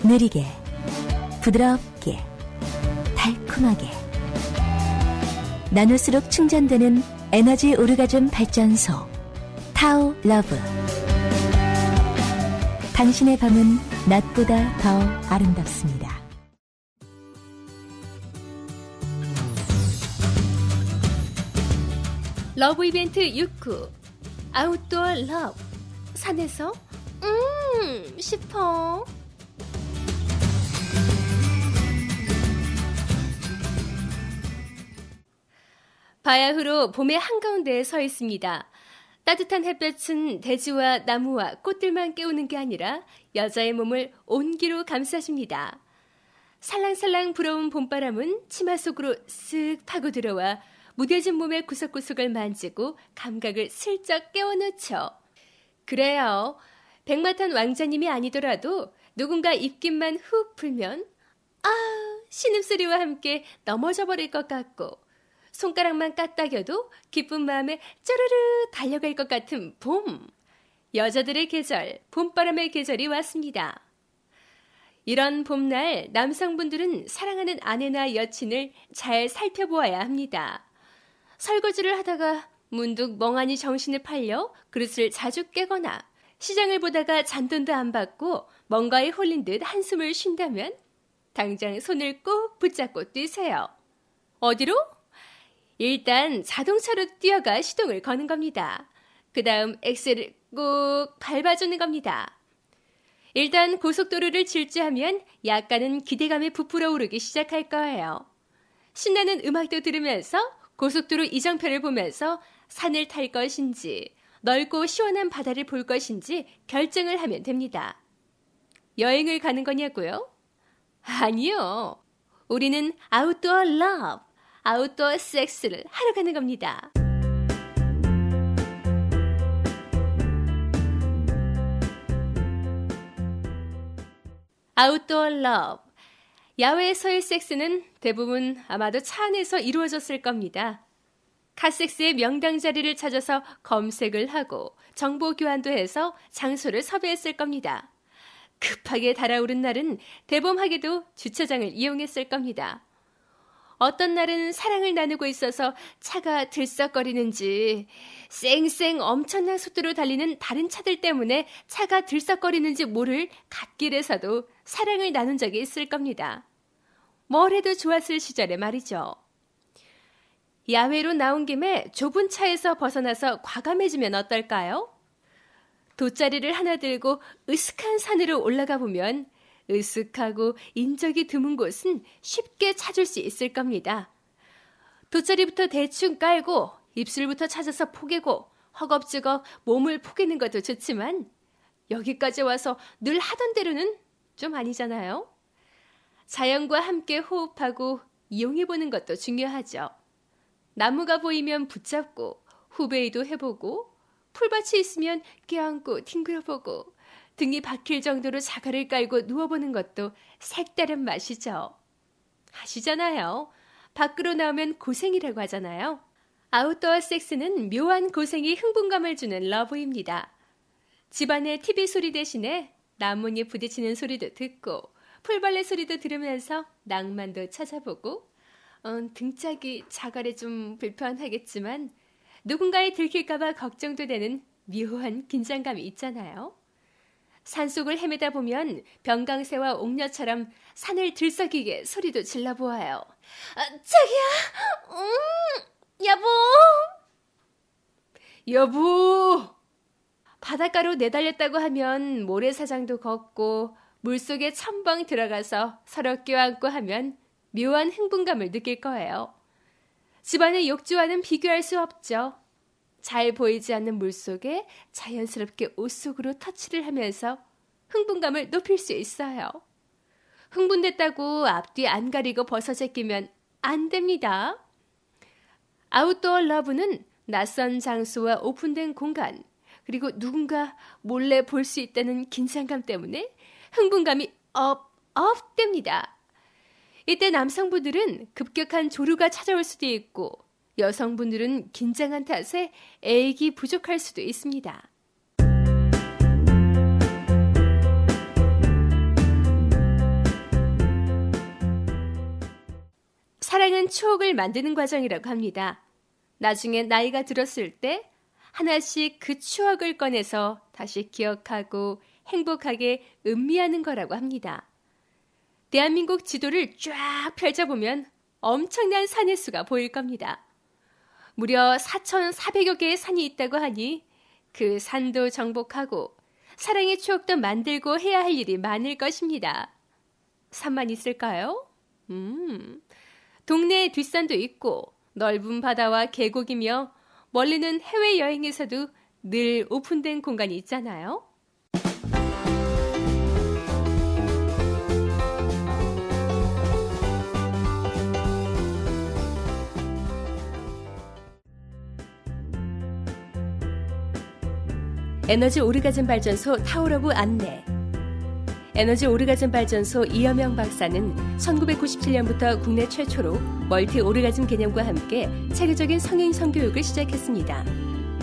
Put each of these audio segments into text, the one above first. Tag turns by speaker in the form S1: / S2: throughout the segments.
S1: 느리게, 부드럽게, 달콤하게 나눌수록 충전되는 에너지 오르가즘 발전소 타오 러브. 당신의 밤은 낮보다 더 아름답습니다.
S2: 러브 이벤트 6구 아웃도어 러브. 산에서 싶어. 바야흐로 봄의 한가운데에 서 있습니다. 따뜻한 햇볕은 대지와 나무와 꽃들만 깨우는 게 아니라 여자의 몸을 온기로 감싸줍니다. 살랑살랑 불어온 봄바람은 치마 속으로 쓱 파고 들어와 무뎌진 몸의 구석구석을 만지고 감각을 슬쩍 깨워놓죠. 그래요. 백마탄 왕자님이 아니더라도 누군가 입김만 훅 불면 신음소리와 함께 넘어져 버릴 것 같고, 손가락만 까딱여도 기쁜 마음에 쪼르르 달려갈 것 같은 봄. 여자들의 계절, 봄바람의 계절이 왔습니다. 이런 봄날 남성분들은 사랑하는 아내나 여친을 잘 살펴보아야 합니다. 설거지를 하다가 문득 멍하니 정신을 팔려 그릇을 자주 깨거나 시장을 보다가 잔돈도 안 받고 뭔가에 홀린 듯 한숨을 쉰다면 당장 손을 꼭 붙잡고 뛰세요. 어디로? 일단 자동차로 뛰어가 시동을 거는 겁니다. 그 다음 엑셀을 꼭 밟아주는 겁니다. 일단 고속도로를 질주하면 약간은 기대감이 부풀어 오르기 시작할 거예요. 신나는 음악도 들으면서 고속도로 이정표를 보면서 산을 탈 것인지 넓고 시원한 바다를 볼 것인지 결정을 하면 됩니다. 여행을 가는 거냐고요? 아니요. 우리는 아웃도어 러브, 아웃도어 섹스를 하러 가는 겁니다. 아웃도어 러브. 야외에서의 섹스는 대부분 아마도 차 안에서 이루어졌을 겁니다. 카섹스의 명당 자리를 찾아서 검색을 하고 정보 교환도 해서 장소를 섭외했을 겁니다. 급하게 달아오른 날은 대범하게도 주차장을 이용했을 겁니다. 어떤 날은 사랑을 나누고 있어서 차가 들썩거리는지, 쌩쌩 엄청난 속도로 달리는 다른 차들 때문에 차가 들썩거리는지 모를 갓길에서도 사랑을 나눈 적이 있을 겁니다. 뭘 해도 좋았을 시절에 말이죠. 야외로 나온 김에 좁은 차에서 벗어나서 과감해지면 어떨까요? 돗자리를 하나 들고 으슥한 산으로 올라가 보면 으슥하고 인적이 드문 곳은 쉽게 찾을 수 있을 겁니다. 돗자리부터 대충 깔고 입술부터 찾아서 포개고 허겁지겁 몸을 포개는 것도 좋지만 여기까지 와서 늘 하던 대로는 좀 아니잖아요. 자연과 함께 호흡하고 이용해보는 것도 중요하죠. 나무가 보이면 붙잡고 후베이도 해보고 풀밭이 있으면 껴안고 뒹굴어보고 등이 박힐 정도로 자갈을 깔고 누워보는 것도 색다른 맛이죠. 아시잖아요. 밖으로 나오면 고생이라고 하잖아요. 아웃도어 섹스는 묘한 고생이 흥분감을 주는 러브입니다. 집안의 TV 소리 대신에 나뭇잎 부딪히는 소리도 듣고 풀벌레 소리도 들으면서 낭만도 찾아보고 등짝이 자갈에 좀 불편하겠지만 누군가에 들킬까봐 걱정도 되는 묘한 긴장감이 있잖아요. 산속을 헤매다 보면 병강새와 옥녀처럼 산을 들썩이게 소리도 질러보아요. 자기야, 여보. 바닷가로 내달렸다고 하면 모래사장도 걷고 물속에 첨벙 들어가서 서로 껴안고 하면 묘한 흥분감을 느낄 거예요. 집안의 욕조와는 비교할 수 없죠. 잘 보이지 않는 물속에 자연스럽게 옷 속으로 터치를 하면서 흥분감을 높일 수 있어요. 흥분됐다고 앞뒤 안 가리고 벗어 제끼면 안 됩니다. 아웃도어 러브는 낯선 장소와 오픈된 공간, 그리고 누군가 몰래 볼 수 있다는 긴장감 때문에 흥분감이 업됩니다. 이때 남성분들은 급격한 조루가 찾아올 수도 있고 여성분들은 긴장한 탓에 애익이 부족할 수도 있습니다. 사랑은 추억을 만드는 과정이라고 합니다. 나중에 나이가 들었을 때 하나씩 그 추억을 꺼내서 다시 기억하고 행복하게 음미하는 거라고 합니다. 대한민국 지도를 쫙 펼쳐보면 엄청난 산의 수가 보일 겁니다. 무려 4,400여 개의 산이 있다고 하니 그 산도 정복하고 사랑의 추억도 만들고 해야 할 일이 많을 것입니다. 산만 있을까요? 동네에 뒷산도 있고 넓은 바다와 계곡이며 멀리는 해외여행에서도 늘 오픈된 공간이 있잖아요. 에너지 오르가즘 발전소 타워러브 안내. 에너지 오르가즘 발전소 이여명 박사는 1997년부터 국내 최초로 멀티 오르가즘 개념과 함께 체계적인 성인 성교육을 시작했습니다.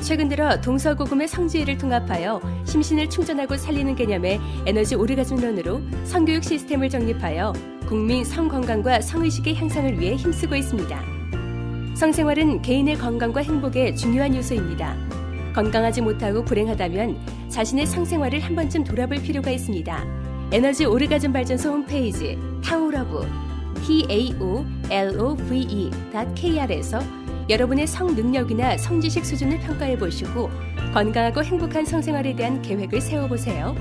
S2: 최근 들어 동서고금의 성지혜를 통합하여 심신을 충전하고 살리는 개념의 에너지 오르가즘론으로 성교육 시스템을 정립하여 국민 성건강과 성의식의 향상을 위해 힘쓰고 있습니다. 성생활은 개인의 건강과 행복의 중요한 요소입니다. 건강하지 못하고 불행하다면 자신의 성생활을 한 번쯤 돌아볼 필요가 있습니다. 에너지 오르가즘 발전소 홈페이지 타오러브 taolove.kr에서 여러분의 성 능력이나 성지식 수준을 평가해 보시고 건강하고 행복한 성생활에 대한 계획을 세워보세요.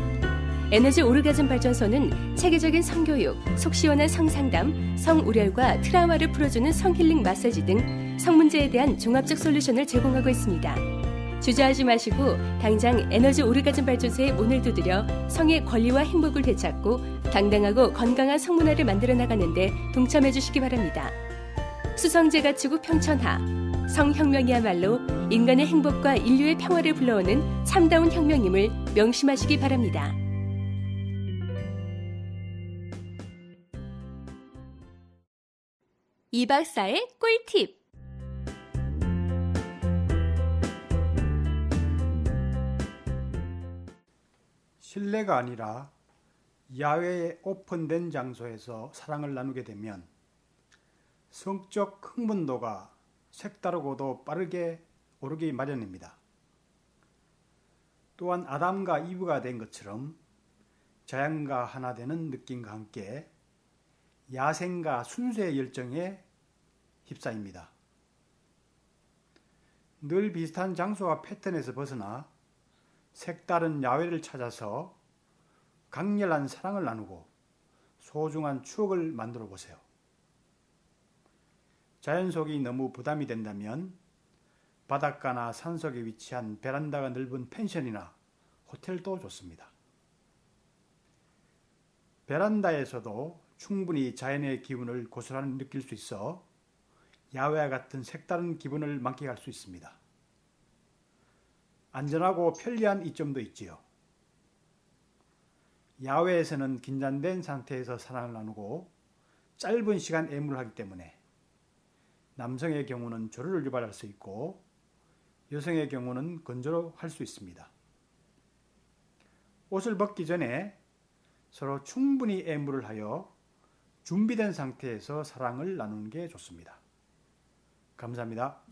S2: 에너지 오르가즘 발전소는 체계적인 성교육, 속 시원한 성상담, 성우렬과 트라우마를 풀어주는 성힐링 마사지 등 성문제에 대한 종합적 솔루션을 제공하고 있습니다. 주저하지 마시고 당장 에너지 오르가즘 발전소에 문을 두드려 성의 권리와 행복을 되찾고 당당하고 건강한 성문화를 만들어 나가는데 동참해 주시기 바랍니다. 수성제가 지구 평천하, 성혁명이야말로 인간의 행복과 인류의 평화를 불러오는 참다운 혁명임을 명심하시기 바랍니다. 이 박사의 꿀팁.
S3: 실내가 아니라 야외에 오픈된 장소에서 사랑을 나누게 되면 성적 흥분도가 색다르고도 빠르게 오르기 마련입니다. 또한 아담과 이브가 된 것처럼 자연과 하나 되는 느낌과 함께 야생과 순수의 열정에 휩싸입니다. 늘 비슷한 장소와 패턴에서 벗어나 색다른 야외를 찾아서 강렬한 사랑을 나누고 소중한 추억을 만들어 보세요. 자연 속이 너무 부담이 된다면 바닷가나 산속에 위치한 베란다가 넓은 펜션이나 호텔도 좋습니다. 베란다에서도 충분히 자연의 기운을 고스란히 느낄 수 있어 야외와 같은 색다른 기분을 만끽할 수 있습니다. 안전하고 편리한 이점도 있지요. 야외에서는 긴장된 상태에서 사랑을 나누고 짧은 시간 애무를 때문에 남성의 경우는 조류를 유발할 수 있고 여성의 경우는 건조로 할 수 있습니다. 옷을 벗기 전에 서로 충분히 애무를 하여 준비된 상태에서 사랑을 나누는 게 좋습니다. 감사합니다.